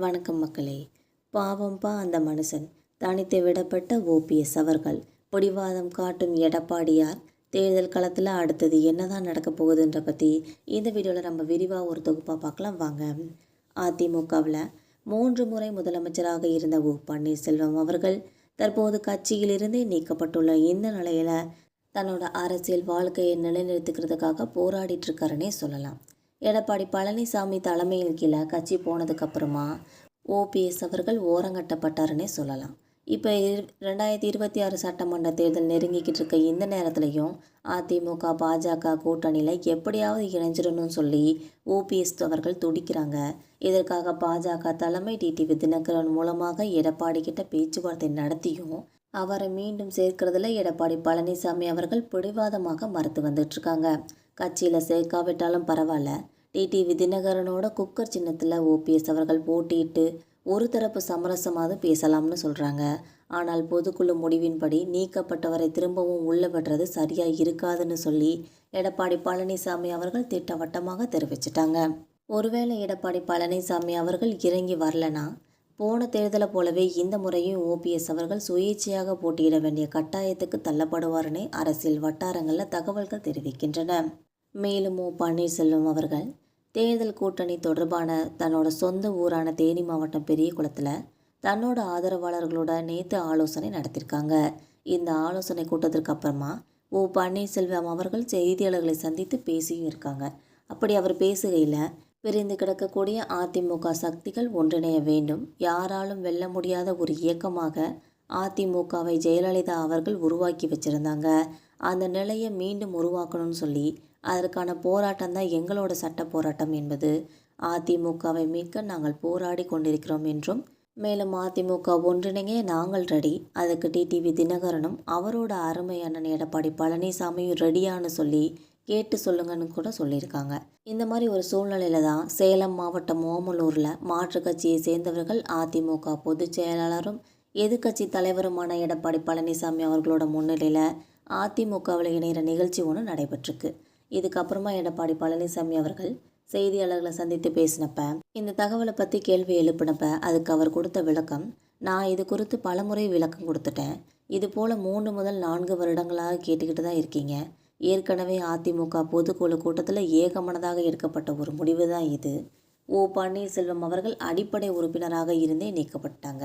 வணக்கம் மக்களே. பாவம்பா அந்த மனுஷன். தனித்து விடப்பட்ட ஓபிஎஸ் அவர்கள். பிடிவாதம் காட்டும் எடப்பாடியார். தேர்தல் களத்தில் அடுத்தது என்னதான் நடக்க போகுதுன்ற பற்றி இந்த வீடியோவில் நம்ம விரிவாக ஒரு தொகுப்பாக பார்க்கலாம் வாங்க. அதிமுகவில் 3 முறை முதலமைச்சராக இருந்த பன்னீர்செல்வம் அவர்கள் தற்போது கட்சியிலிருந்தே நீக்கப்பட்டுள்ள இந்த நிலையில் தன்னோட அரசியல் வாழ்க்கையை நிலைநிறுத்திக்கிறதுக்காக போராடிட்டு இருக்காருன்னே சொல்லலாம். எடப்பாடி பழனிசாமி தலைமையில் கீழே கட்சி போனதுக்கப்புறமா ஓபிஎஸ் அவர்கள் ஓரங்கட்டப்பட்டாருன்னே சொல்லலாம். இப்போ 2026 சட்டமன்ற தேர்தல் நெருங்கிக்கிட்டு இருக்க இந்த நேரத்துலையும் அதிமுக பாஜக கூட்டணியில் எப்படியாவது இணைஞ்சிடணும்னு சொல்லி ஓபிஎஸ் அவர்கள் துடிக்கிறாங்க. இதற்காக பாஜக தலைமை டிடிவி தினகரன் மூலமாக எடப்பாடி கிட்ட பேச்சுவார்த்தை நடத்தியும் அவரை மீண்டும் சேர்க்கிறதுல எடப்பாடி பழனிசாமி அவர்கள் பிடிவாதமாக மறுத்து வந்துட்டுருக்காங்க. கட்சியில் சேர்க்காவிட்டாலும் பரவாயில்ல, டிடிவி தினகரனோட குக்கர் சின்னத்தில் ஓபிஎஸ் அவர்கள் போட்டியிட்டு ஒரு தரப்பு சமரசமாவது பேசலாம்னு சொல்கிறாங்க. ஆனால் பொதுக்குழு முடிவின்படி நீக்கப்பட்டவரை திரும்பவும் உள்ள விடுறது சரியாக இருக்காதுன்னு சொல்லி எடப்பாடி பழனிசாமி அவர்கள் திட்டவட்டமாக தெரிவிச்சிட்டாங்க. ஒருவேளை எடப்பாடி பழனிசாமி அவர்கள் இறங்கி வரலனா போன தேர்தலை போலவே இந்த முறையும் ஓபிஎஸ் அவர்கள் சுயேட்சையாக போட்டியிட வேண்டிய கட்டாயத்துக்கு தள்ளப்படுவார்னே அரசியல் வட்டாரங்களில் தகவல்கள் தெரிவிக்கின்றன. மேலும் பன்னீர்செல்வம் அவர்கள் தேர்தல் கூட்டணி தொடர்பான தன்னோட சொந்த ஊரான தேனி மாவட்டம் பெரியகுளத்தில் தன்னோட ஆதரவாளர்களோட நேற்று ஆலோசனை நடத்தியிருக்காங்க. இந்த ஆலோசனை கூட்டத்திற்கு அப்புறமா பன்னீர்செல்வம் அவர்கள் செய்தியாளர்களை சந்தித்து பேசியும் இருக்காங்க. அப்படி அவர் பேசுகையில் பிரிந்து கிடக்கக்கூடிய அதிமுக சக்திகள் ஒன்றிணைய வேண்டும், யாராலும் வெல்ல முடியாத ஒரு இயக்கமாக அதிமுகவை ஜெயலலிதா அவர்கள் உருவாக்கி வச்சுருந்தாங்க, அந்த நிலையை மீண்டும் உருவாக்கணும்னு சொல்லி அதற்கான போராட்டம் தான் எங்களோட சட்ட போராட்டம் என்பது அதிமுகவை மீட்க நாங்கள் போராடி கொண்டிருக்கிறோம் என்றும், மேலும் அதிமுக ஒன்றிணைங்க நாங்கள் ரெடி, அதுக்கு டிடிவி தினகரனும் அவரோட அருமை அண்ணன் எடப்பாடி பழனிசாமியும் ரெடியான்னு சொல்லி கேட்டு சொல்லுங்கன்னு கூட சொல்லியிருக்காங்க. இந்த மாதிரி ஒரு சூழ்நிலையில தான் சேலம் மாவட்டம் ஓமலூரில் மாற்றுக் கட்சியை சேர்ந்தவர்கள் அதிமுக பொதுச் செயலாளரும் எதிர்கட்சி தலைவருமான எடப்பாடி பழனிசாமி அவர்களோட முன்னிலையில் அதிமுகவில் இணைகிற நிகழ்ச்சி ஒன்று நடைபெற்றிருக்கு. இதுக்கப்புறமா எடப்பாடி பழனிசாமி அவர்கள் செய்தியாளர்களை சந்தித்து பேசினப்ப இந்த தகவலை பற்றி கேள்வி எழுப்பினப்ப அதுக்கு அவர் கொடுத்த விளக்கம், நான் இது குறித்து பலமுறை விளக்கம் கொடுத்துட்டேன், இது போல் 3 முதல் 4 வருடங்களாக கேட்டுக்கிட்டு தான் இருக்கீங்க, ஏற்கனவே அதிமுக பொதுக்குழு கூட்டத்தில் ஏகமனதாக எடுக்கப்பட்ட ஒரு முடிவு தான் இது. பன்னீர்செல்வம் அவர்கள் அடிப்படை உறுப்பினராக இருந்தே நீக்கப்பட்டாங்க,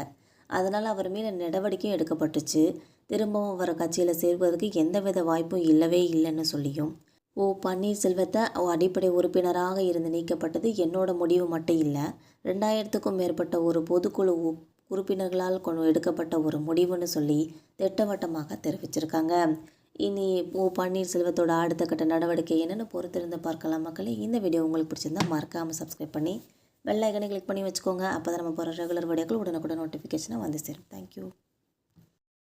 அதனால் அவர் மேலே நடவடிக்கையும் எடுக்கப்பட்டுச்சு, திரும்பவும் அவரை கட்சியில் சேர்வதற்கு எந்தவித வாய்ப்பும் இல்லவே இல்லைன்னு சொல்லியும் பன்னீர்செல்வத்தை அடிப்படை உறுப்பினராக இருந்து நீக்கப்பட்டது என்னோட முடிவு மட்டும் இல்லை, 2000க்கும் மேற்பட்ட ஒரு பொதுக்குழு உறுப்பினர்களால் எடுக்கப்பட்ட ஒரு முடிவுன்னு சொல்லி திட்டவட்டமாக தெரிவிச்சிருக்காங்க. இனி பன்னீர்செல்வத்தோட அடுத்த கட்ட நடவடிக்கை என்னென்னு பொறுத்திருந்து பார்க்கலாம் மக்களே. இந்த வீடியோ உங்களுக்கு பிடிச்சிருந்தா மறக்காமல் சப்ஸ்கிரைப் பண்ணி பெல் ஐக்கனை கிளிக் பண்ணி வச்சுக்கோங்க. அப்போ தான் நம்ம போகிற ரெகுலர் வீடியோக்கள் உடனுக்குடன் நோட்டிஃபிகேஷனாக வந்து சேரும். தேங்க்யூ.